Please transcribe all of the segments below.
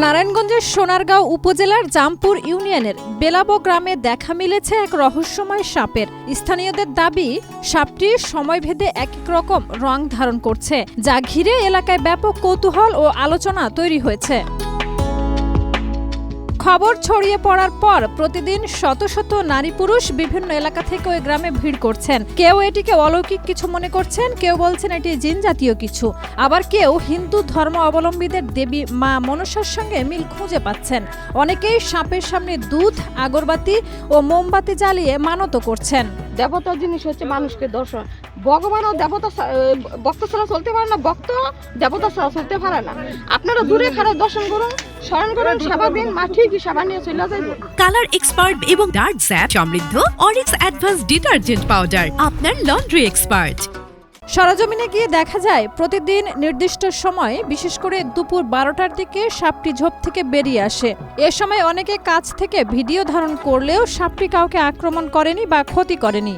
নারায়ণগঞ্জের সোনারগাঁও উপজেলার জামপুর ইউনিয়নের বেলাবো গ্রামে দেখা মিলেছে এক রহস্যময় সাপের। স্থানীয়দের দাবি, সাপটি সময়ভেদে এক এক রকম রং ধারণ করছে, যা ঘিরে এলাকায় ব্যাপক কৌতূহল ও আলোচনা তৈরি হয়েছে। খবর ছড়িয়ে পড়ার পর প্রতিদিন শত শত নারী পুরুষ বিভিন্ন এলাকা থেকে ওই গ্রামে ভিড় করছেন। কেউ এটিকে অলৌকিক কিছু মনে করছেন, কেউ বলছেন এটি জিন জাতীয় কিছু, আবার কেউ হিন্দু ধর্ম অবলম্বীদের দেবী মা মনসার সঙ্গে মিল খুঁজে পাচ্ছেন। অনেকেই সাপের সামনে দুধ, আগরবাতি ও মোমবাতি জ্বালিয়ে মানত করছেন। দেবতা জিনিস হচ্ছে মানুষকে দর্শন। ভগবানও দেবতা ভক্ত ছাড়া চলতে পারে না, ভক্ত দেবতা ছাড়া চলতে পারে না। আপনারা দূরে খারাপ দর্শন করুন, স্মরণ করুন, সেবা দিন, মা ঠিকই সেবা নিয়ে চলে যাইব। কালার এক্সপার্ট এবং ডার্ক জ্যাপ সমৃদ্ধ অরিক্স অ্যাডভান্স ডিটারজেন্ট পাউডার, আপনার লন্ড্রি এক্সপার্ট। সরেজমিনে গিয়ে দেখা যায় প্রতিদিন নির্দিষ্ট সময়ে, বিশেষ করে দুপুর 12টার দিকে সাপটি ঝোপ থেকে বেরিয়ে আসে। এ সময় অনেকে কাছ থেকে ভিডিও ধারণ করলেও সাপটি কাউকে আক্রমণ করেনি বা ক্ষতি করেনি।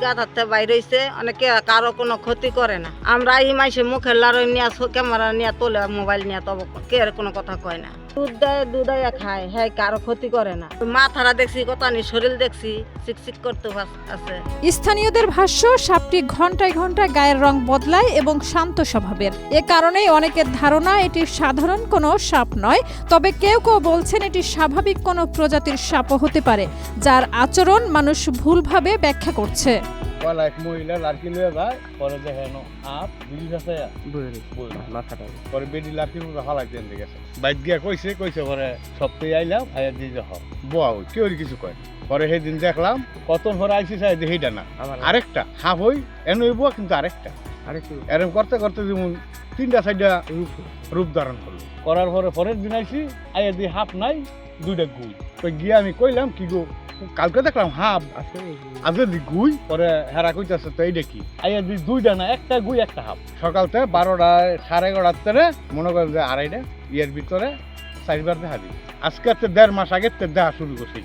গাধাতে বাইরে হইছে, অনেকে কারো কোনো ক্ষতি করে না। আমরা এই মাসে মুখের লাড়ই নিয়ে ক্যামেরা নিয়ে তোলে, মোবাইল নিয়ে, তবে কে আর কোনো কথা কয় না। দুধ খায়, হ্যাঁ, কারো ক্ষতি করে না। মাথারা দেখছি কথা নেই, শরীর দেখছি চিকচিক করতে আছে। স্থানীয়দের ভাষ্য, সাপটি ঘন্টায় ঘন্টায় গায়ের রং বদলায় এবং শান্ত স্বভাবের। এ কারণেই অনেকের ধারণা এটি সাধারণ কোনো সাপ নয়, তবে কেউ কেউ বলছেন এটি স্বাভাবিক কোনো প্রজাতির সাপও হতে পারে, যার আচরণ মানুষ ভুলভাবে ব্যাখ্যা করছে। এক মহিলা লাড়কি লয়ে যায়, পরে দেখে আপ বিড়ি আছে মাথাটা, পরে বেডি লাড়কির মতো হালাইতে এনে গেছে। বাইক গিয়া কইছে পরে সপ্তাহে আইলাম, আয়া দিয়ে যা বোয়া হই, কেউ কিছু কয় না। পরে সেদিন দেখলাম, কত পরে আইসি চাই যে সেইটা না, আরেকটা হাফ হই এনই বোয়া, কিন্তু আরেকটা এরকম করতে করতে যেমন 3টা-4টা রূপ ধারণ করলো। করার পরে পরের দিন আইসি, আয়া দিয়ে হাফ নাই, 2টা গুই। তো গিয়ে আমি কইলাম, কি গো কালকে দেখলাম হাফ আজকে দি গুই, পরে হেরা কইতাছে তো এইটা কি, আইয়া দি 2টা না, একটা গুই একটা হাফ। সকালতে 12টা 11:30 মনে করেন যে আড়াইটা ইয়ের ভিতরে 4বার দেখা দিই। আজকে 1.5 মাস আগে দেখা শুরু করছি,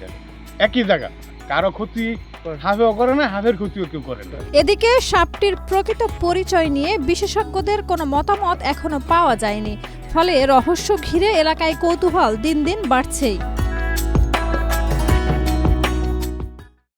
একই জায়গা, কারো ক্ষতি হাফেও করে না, হাফের ক্ষতিও কেউ করে না। এদিকে সাপটির প্রকৃত পরিচয় নিয়ে বিশেষজ্ঞদের কোনো মতামত এখনো পাওয়া যায়নি, ফলে রহস্য ঘিরে এলাকায় কৌতূহল দিন দিন বাড়ছেই।